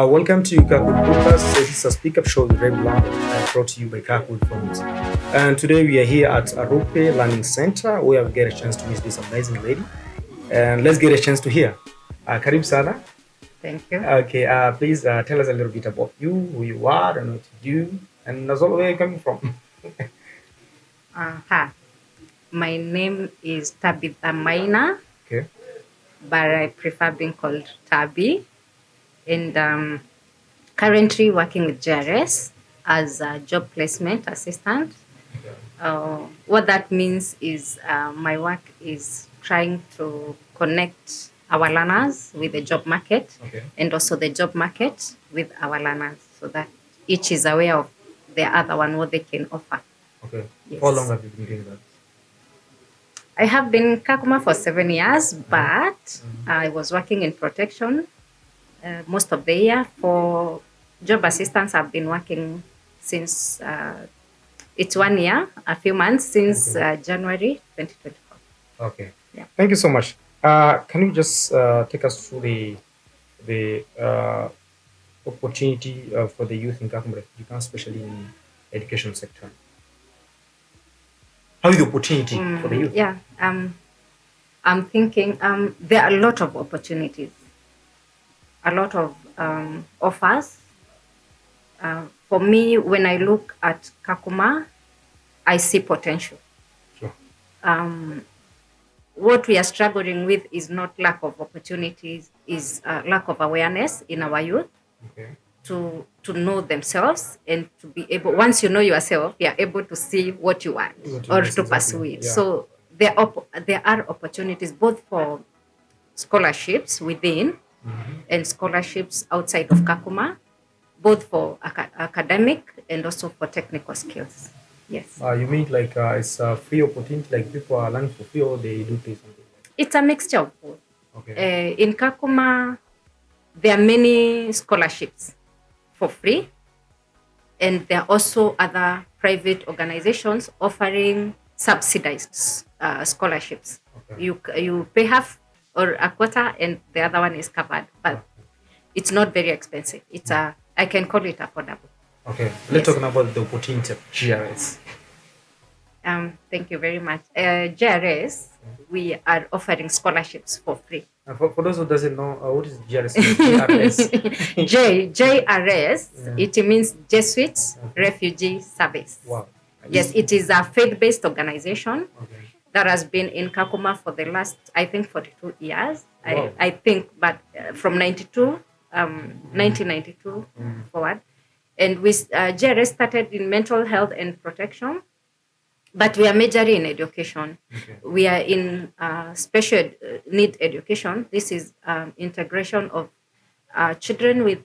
Welcome to Kakwood Podcast. This is a speak up show with regular brought to you by Kakwood Funds. And today we are here at Arupe Learning Center where we get a chance to meet this amazing lady. And let's get a chance to hear. Karib Sana. Thank you. Okay, please tell us a little bit about you, who you are, and what you do, and as well where you're coming from. My name is Tabitha Maina, Okay. but I prefer being called Tabi. And currently working with JRS as a job placement assistant. What that means is my work is trying to connect our learners with the job market, Okay. and also the job market with our learners, so that each is aware of the other one, what they can offer. Okay. Yes. How long have you been doing that? I have been in Kakuma for 7 years, but I was working in protection most of the year. For job assistance, I've been working since it's 1 year, a few months since January 2024. Okay. Yeah. Thank you so much. Can you just take us through the opportunity for the youth in Kakuma, especially in education sector? How is the opportunity for the youth? Yeah, I'm thinking there are a lot of opportunities, a lot of offers. For me, when I look at Kakuma, I see potential. Sure. What we are struggling with is not lack of opportunities, is lack of awareness in our youth Okay. to know themselves, and to be able, once you know yourself, you are able to see what you want What you or want, to exactly. pursue it. Yeah. So there are opportunities both for scholarships within and scholarships outside of Kakuma, both for academic and also for technical skills. Yes. You mean like it's a free opportunity, like people are learning for free, or they do pay something? It's a mixture of both. Okay. In Kakuma, there are many scholarships for free, and there are also other private organizations offering subsidized scholarships. Okay. You pay half or a quarter, and the other one is covered, but it's not very expensive. It's I can call it affordable. Okay. Let's Yes. talk about the opportunity of GRS. Thank you very much. JRS, we are offering scholarships for free. For those who doesn't know, what is GRS? GRS. JRS, it means Jesuits Refugee Service. Wow. Yes, it is a faith-based organization Okay. that has been in Kakuma for the last, I think, 42 years. Wow. I think, but from 1992 forward. And JRS started in mental health and protection, but we are majoring in education. Okay. We are in special need education. This is integration of children with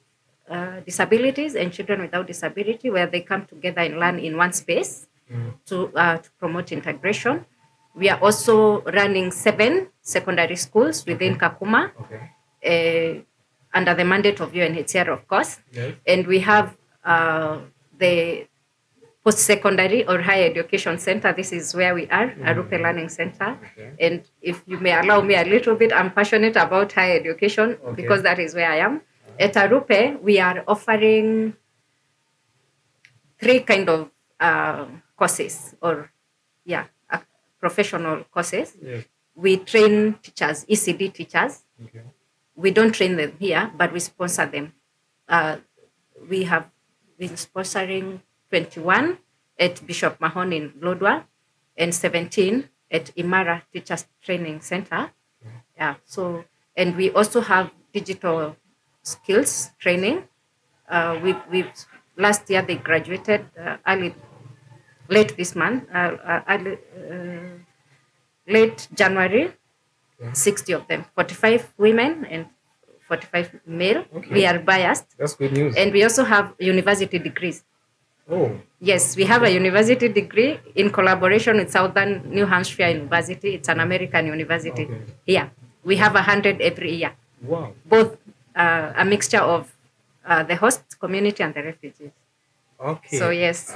disabilities and children without disability, where they come together and learn in one space to promote integration. We are also running 7 secondary schools within Kakuma, Okay. under the mandate of UNHCR, of course. Yes. And we have the post-secondary or higher education center. This is where we are, Arupe Learning Center. Okay. And if you may allow me a little bit, I'm passionate about higher education because that is where I am. At Arupe, we are offering 3 kind of courses, or professional courses. Yes. We train teachers, ECD teachers. Okay. We don't train them here, but we sponsor them. We have been sponsoring 21 at Bishop Mahon in Lodwar and 17 at Imara Teachers Training Center. Yeah. So, and we also have digital skills training. We last year they graduated late this month, late January. 60 of them, 45 women and 45 male. Okay. We are biased. That's good news. And we also have university degrees. Oh. Yes, we have a university degree in collaboration with Southern New Hampshire University. It's an American university. Okay. Yeah, we have 100 every year. Wow. Both a mixture of the host community and the refugees. Okay. So yes.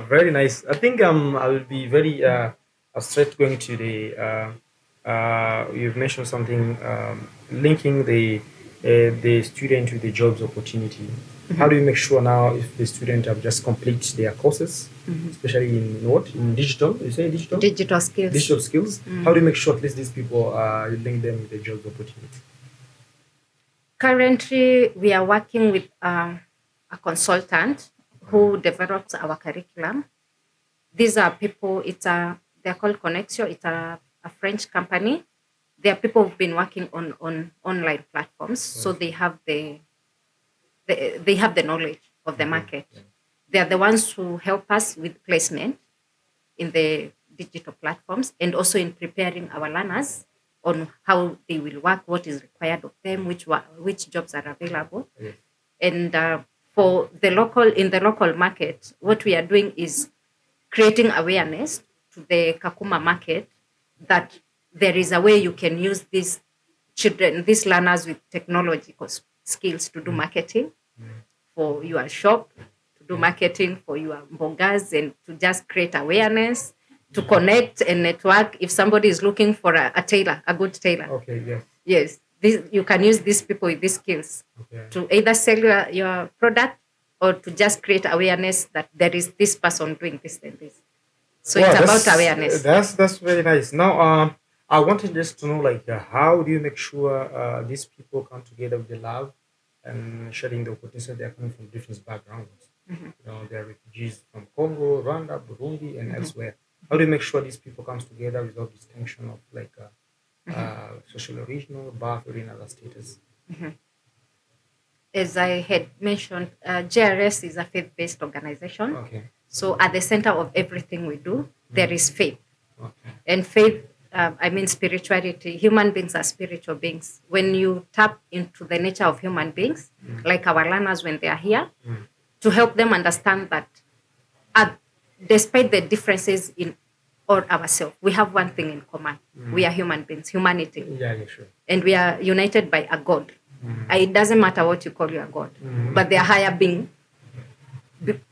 Very nice. I think I will be very straight going to the. You've mentioned something linking the the student with the jobs opportunity. How Mhm. do you make sure now if the student have just complete their courses, especially in what? In digital? You say digital? Digital skills. Digital skills. How do you make sure at least these people you link them with the jobs opportunity? Currently, we are working with a consultant who develops our curriculum. These are people, they're called Connexio. It's a French company. They are people who've been working on online platforms, so they have the knowledge of the market. Yeah. They are the ones who help us with placement in the digital platforms and also in preparing our learners on how they will work, what is required of them, which jobs are available. Yes. And for the local market, what we are doing is creating awareness to the Kakuma market that there is a way you can use these learners with technological skills to do marketing for your shop, to do marketing for your mbogas, and to just create awareness, to connect and network. If somebody is looking for a tailor, a good tailor, Okay, yes. yes, you can use these people with these skills to either sell your product or to just create awareness that there is this person doing this and this. So Well, it's about awareness. that's very nice. Now, I wanted just to know, like, how do you make sure these people come together with the love and sharing the opportunity? They are coming from different backgrounds. You know, they are refugees from Congo, Rwanda, Burundi, and elsewhere. How do you make sure these people comes together without distinction of like social regional, birth, or in other status? As I had mentioned, JRS is a faith-based organization. Okay. So at the center of everything we do, there is faith. Okay. And faith, I mean spirituality. Human beings are spiritual beings. When you tap into the nature of human beings, like our learners when they are here, to help them understand that uh, despite the differences in all ourselves, we have one thing in common. We are human beings, humanity. Yeah, sure. And we are united by a God. It doesn't matter what you call your God, but they are higher being,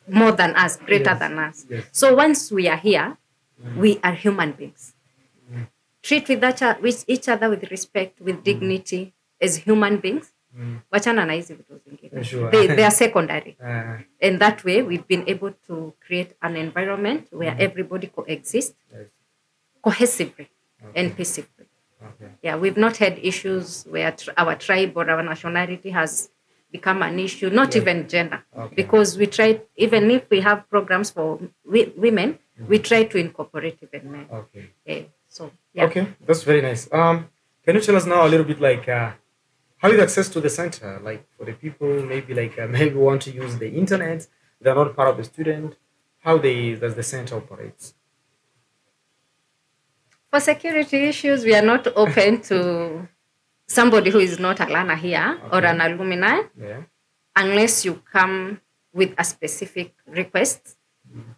more than us, greater than us. Yes. So once we are here, we are human beings. Treat with each other with respect, with dignity, as human beings. Wachana na hizi vitu zingine. Sure. They are secondary. And that way, we've been able to create an environment where everybody coexists Yes. cohesively and peacefully. Okay. Yeah, we've not had issues where our tribe or our nationality has become an issue, not even gender. Okay. Because we try, even if we have programs for women, we try to incorporate even men. Okay. So, yeah. Okay, that's very nice. Can you tell us now a little bit like how you access to the center? Like for the people maybe like maybe want to use the internet, they're not part of the student. How does the center operates? For security issues, we are not open to somebody who is not a learner here or an alumni, unless you come with a specific request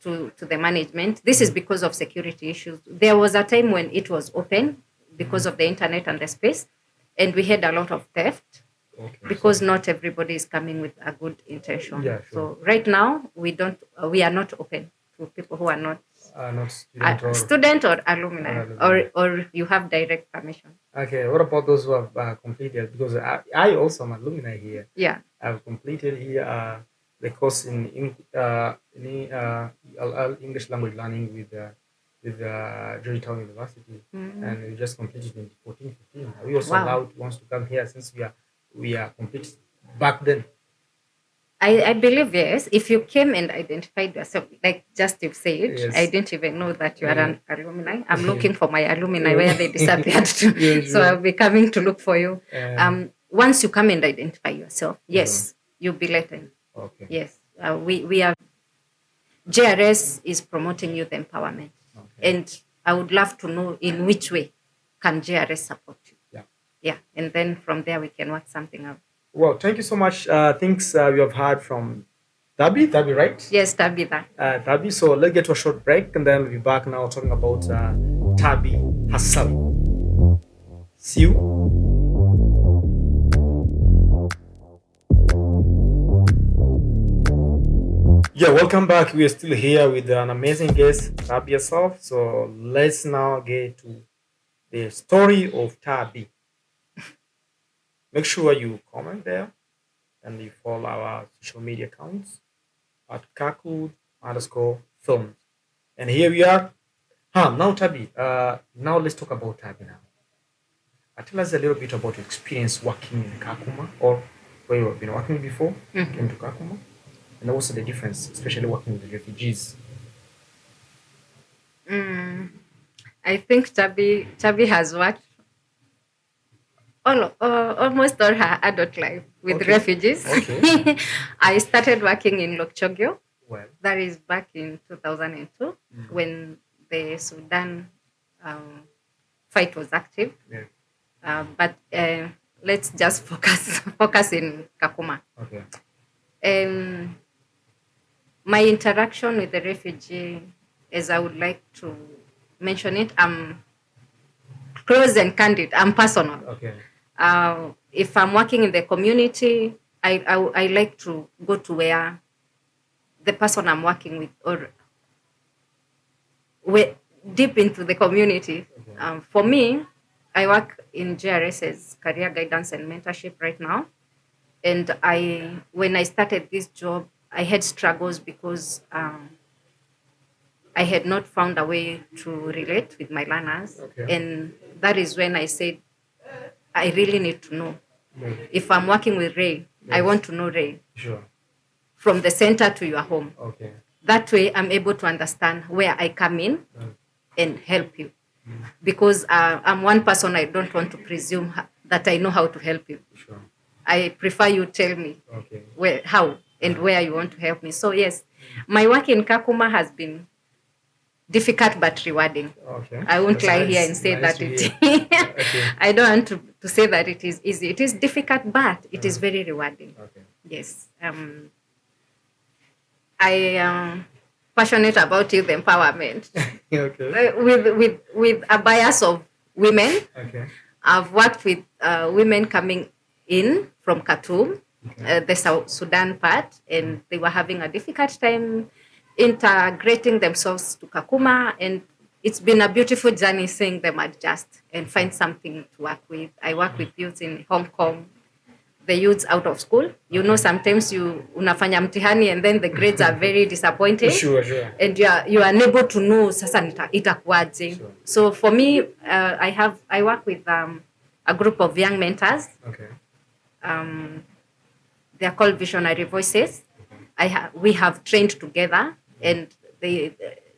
to the management. This is because of security issues. There was a time when it was open because of the internet and the space, and we had a lot of theft because not everybody is coming with a good intention. Yeah, sure. So right now, we are not open to people who are not student or alumni, or you have direct permission. Okay, what about those who have completed? Because I also am alumni here. Yeah. I've completed here the course in English language learning with Georgetown University, and we just completed in 14-15. We also allowed ones to come here since we are complete back then. I believe yes. If you came and identified yourself, like just you've said, Yes. I didn't even know that you are an alumni. I'm looking for my alumni where they disappeared to. Yeah, So sure. I'll be coming to look for you. Once you come and identify yourself, yes, you'll be let in. Okay. Yes, we are. JRS is promoting youth empowerment, and I would love to know in which way can JRS support you. Yeah, and then from there we can work something out. Well, thank you so much. Things we have heard from Tabi, right? Yes, Tabitha. Tabi. So let's get to a short break, and then we'll be back now talking about Tabi herself. See you. Yeah, welcome back. We are still here with an amazing guest, Tabi herself. So let's now get to the story of Tabi. Make sure you comment there and you follow our social media accounts at kakud_films. And here we are. Now Tabi, now let's talk about Tabi now. Tell us a little bit about your experience working in Kakuma or where you have been working before, came to Kakuma, and also the difference, especially working with the refugees. I think Tabi has worked almost all her adult life with Okay. refugees. Okay. I started working in Lokchogyo. Well, That is back in 2002 when the Sudan fight was active. yeah. But let's just focus in Kakuma. Okay. My interaction with the refugee, as I would like to mention it, I'm close and candid. I'm personal. Okay. If I'm working in the community, I like to go to where the person I'm working with or deep into the community. Okay. For me, I work in GRS's career guidance and mentorship right now. And when I started this job, I had struggles because I had not found a way to relate with my learners. Okay. And that is when I said, I really need to know. Yeah. If I'm working with Ray, I Yes. want to know Ray Sure. from the center to your home. Okay. That way, I'm able to understand where I come in Mm. and help you. Because I'm one person, I don't want to presume that I know how to help you. Sure. I prefer you tell me Okay. how and where you want to help me. So yes, my work in Kakuma has been difficult but rewarding. Okay. I won't That's lie here nice. and say Nice that to it. hear. Okay. I don't want to say that it is easy. It is difficult, but it is very rewarding. Okay. Yes. I am passionate about youth empowerment. Okay. With a bias of women. Okay. I've worked with women coming in from Khartoum, the South Sudan part, and they were having a difficult time integrating themselves to Kakuma. And it's been a beautiful journey seeing them adjust and find something to work with. I work with youth in Hong Kong, the youths out of school. You know, sometimes you unafanya mtihani and then the grades are very disappointing. Sure. And you are unable to know sasa itakuwaje. Sure. So for me, I work with a group of young mentors. Okay. They are called Visionary Voices. We have trained together, and they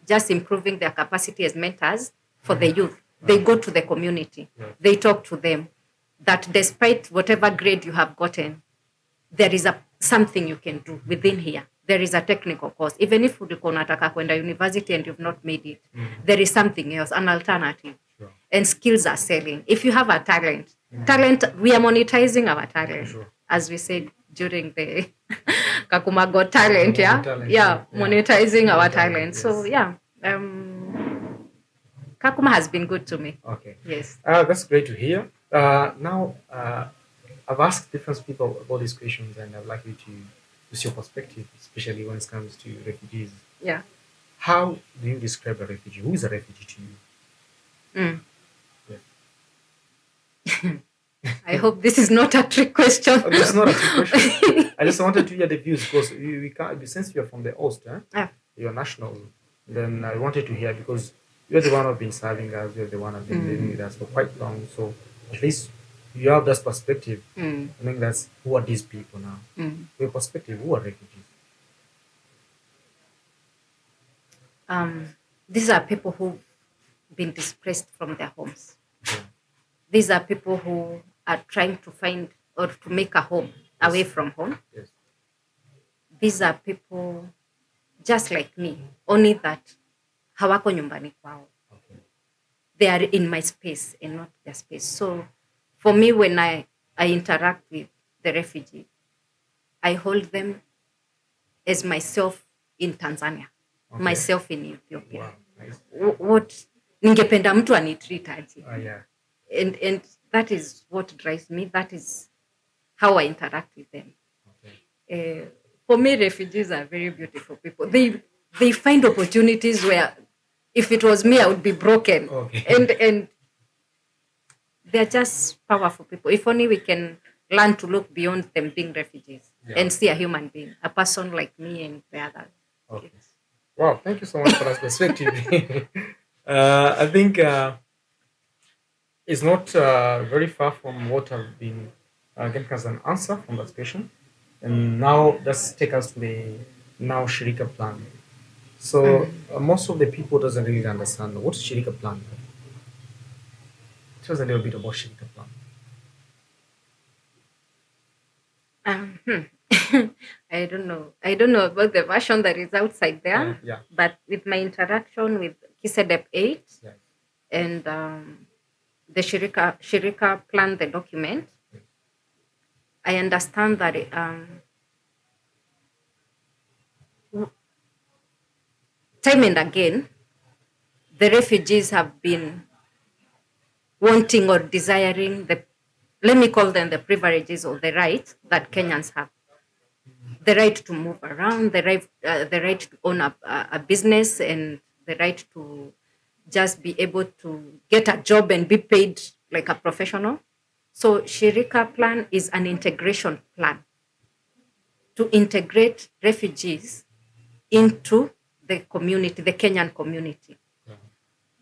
just improving their capacity as mentors for the youth. They go to the community. They talk to them that despite whatever grade you have gotten, there is something you can do within here. There is a technical course. Even if ulikuwa unataka kwenda university and you've not made it, there is something else, an alternative. Sure. And skills are selling. If you have a talent, we are monetizing our talent. Sure. As we said during the Kakuma Got Talent, yeah? Talent, Yeah, yeah. monetizing our Talent, talent. yes. So, yeah, Kakuma has been good to me. Okay. Yes. That's great to hear. Now, I've asked different people about these questions, and I'd like you to use your perspective, especially when it comes to refugees. Yeah. How do you describe a refugee? Who is a refugee to you? I hope this is not a trick question. It's not a trick question. I just wanted to hear the views because we can't, since you're from the East, Yeah. you're national. Then I wanted to hear because you're the one who's been serving us, you're the one who's been living with us for quite long. So at least you have this perspective. I think that's who are these people now. Your perspective, who are refugees? These are people who've been displaced from their homes. Yeah. These are people who are trying to find or to make a home away from home. Yes. These are people just like me, only that hawako nyumbani kwao. Okay. They are in my space and not their space. So for me, when I interact with the refugee, I hold them as myself in Tanzania, myself in Ethiopia. Wow. Nice. What ningependa mtu anitreat aje. Yeah. And that is what drives me. That is how I interact with them. Okay. For me, refugees are very beautiful people. They find opportunities where, if it was me, I would be broken. Okay. And they're just powerful people. If only we can learn to look beyond them being refugees Yeah. and see a human being, a person like me and the others. Okay. Wow, thank you so much for that perspective. I think it's not very far from what I've been getting as an answer from that question. And now let's take us to the now Shirika plan. So most of the people doesn't really understand what is Shirika plan. Tell us a little bit about Shirika plan. I don't know. I don't know about the version that is outside there. Yeah. But with my interaction with KISEDEP 8 Yeah. and the Shirika plan, the document, I understand that time and again, the refugees have been wanting or desiring let me call them the privileges or the rights that Kenyans have. The right to move around, the right to own a business, and the right to just be able to get a job and be paid like a professional. So Shirika plan is an integration plan to integrate refugees into the community, the Kenyan community.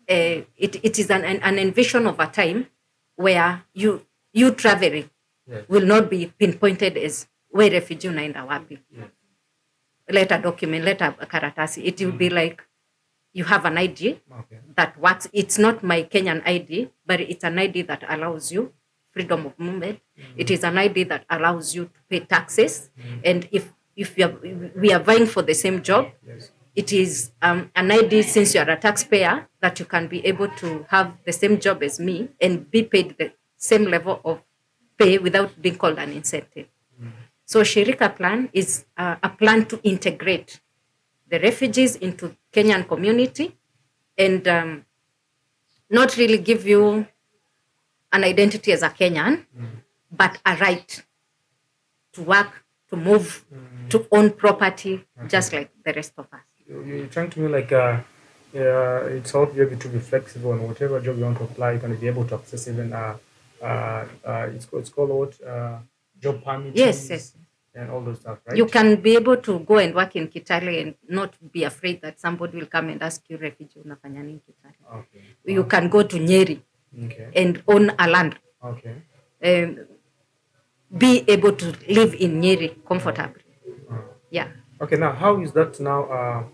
It is an envision of a time where you traveling will not be pinpointed as where refugee unaenda wapi. Leta document, leta karatasi. It will be like you have an ID that works. It's not my Kenyan ID, but it's an ID that allows you freedom of movement. It is an ID that allows you to pay taxes. And if we are vying for the same job, it is an ID, since you are a taxpayer, that you can be able to have the same job as me and be paid the same level of pay without being called an incentive. So Shirika plan is a plan to integrate the refugees into Kenyan community and not really give you an identity as a Kenyan, but a right to work, to move, to own property, just like the rest of us. You're trying to mean like it's how to be able to be flexible and whatever job you want to apply, you're going to be able to access even it's called what job permits. Yes. And all those stuff, right? You can be able to go and work in Kitale and not be afraid that somebody will come and ask you, refugee, unafanya nini Kitale? Okay. You can go to Nyeri and own a land. Okay. Be able to live in Nyeri comfortably. Yeah. Okay, now how is that now?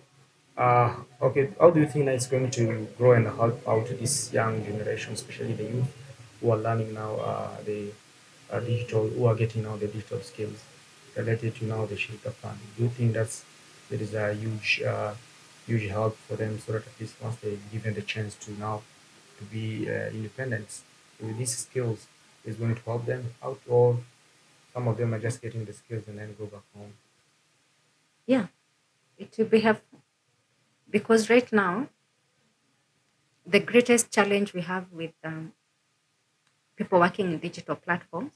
Okay, how do you think that it's going to grow and help out this young generation, especially the youth who are learning now the digital, who are getting now the digital skills related to now the Shirika plan? Do you think there is a huge help for them, so that at least once they're given the chance to now to be independent with these skills, is going to help them out, or some of them are just getting the skills and then go back home? Yeah, it will be helpful. Because right now, the greatest challenge we have with people working in digital platforms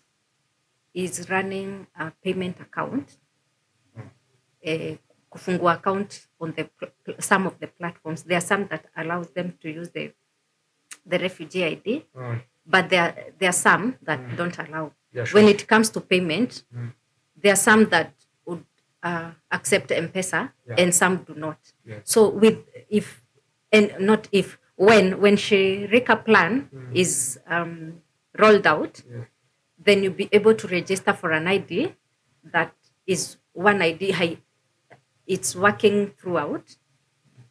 is running a payment account, kufungua account on some of the platforms. There are some that allows them to use the refugee ID, but there are some that don't allow. Yeah, sure. When it comes to payment, there are some that would accept M-Pesa and some do not. Yes. So when Shirika plan is rolled out, then you'll be able to register for an ID that is one ID. It's working throughout.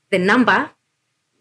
The number,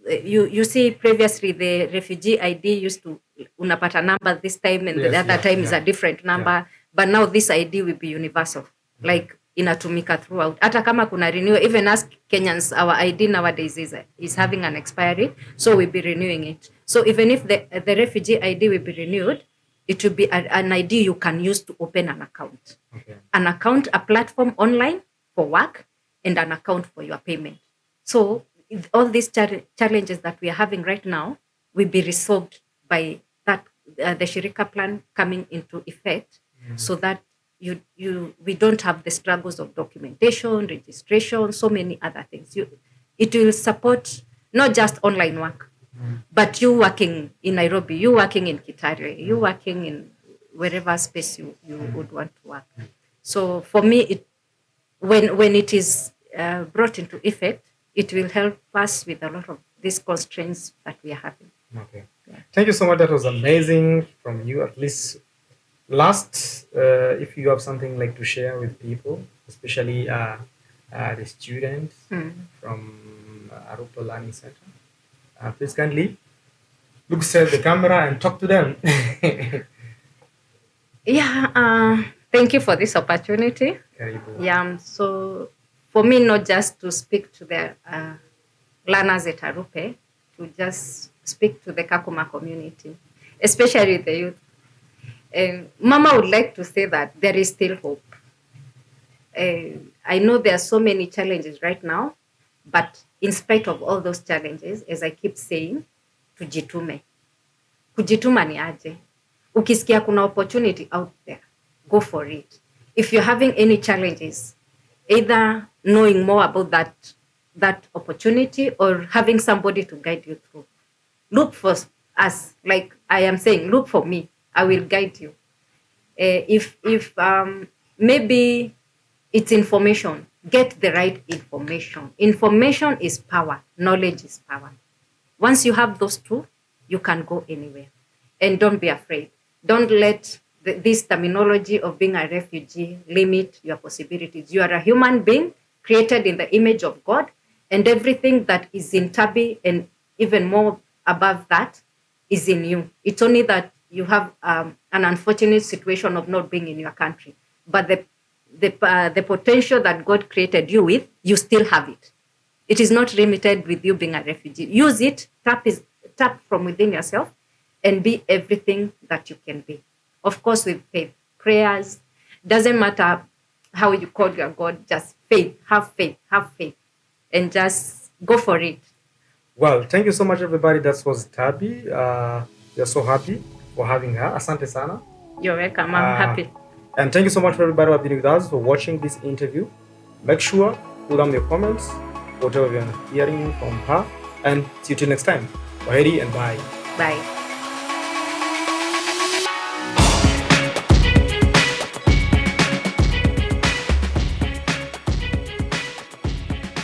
you see previously the refugee ID used to unapata number this time and the other time is a different number. But now this ID will be universal. Like inatumika throughout. Hata kama kuna renew, even as Kenyans, our ID nowadays is having an expiry, so we'll be renewing it. So even if the refugee ID will be renewed, it will be an ID you can use to open an account. Okay. An account, a platform online for work, and an account for your payment. So all these challenges that we are having right now will be resolved by that the Shirika plan coming into effect, so that we don't have the struggles of documentation, registration, so many other things. It will support not just online work, but you working in Nairobi, you working in Kitale, you working in wherever space you would want to work. So for me, when it is brought into effect, it will help us with a lot of these constraints that we are having. Okay. Yeah. Thank you so much. That was amazing from you. At least last, if you have something like to share with people, especially the students from Arupa Learning Center, please kindly look at the camera and talk to them. Thank you for this opportunity. Yeah, so for me, not just to speak to the learners at Arupe, to just speak to the Kakuma community, especially the youth. Mama would like to say that there is still hope. I know there are so many challenges right now, but in spite of all those challenges, as I keep saying, tujitume. Kujituma ni aje. Ukisikia kuna opportunity out there, go for it. If you're having any challenges, either knowing more about that opportunity or having somebody to guide you through, look for us. Like I am saying, look for me. I will guide you. If maybe it's information, get the right information. Information is power. Knowledge is power. Once you have those two, you can go anywhere. And don't be afraid. Don't let this terminology of being a refugee limit your possibilities. You are a human being created in the image of God, and everything that is in Tabi and even more above that is in you. It's only that you have an unfortunate situation of not being in your country. But the potential that God created you with, you still have it. It is not limited with you being a refugee. Use it, tap from within yourself, and be everything that you can be. Of course, with faith, prayers, doesn't matter how you call your God, just faith, have faith, and just go for it. Well, thank you so much, everybody. That was Tabi. We are so happy for having her. Asante sana. You're welcome. I'm happy. And thank you so much for everybody who have been with us for watching this interview. Make sure put down your comments, whatever you're hearing from her. And see you till next time. Waheri and bye. Bye.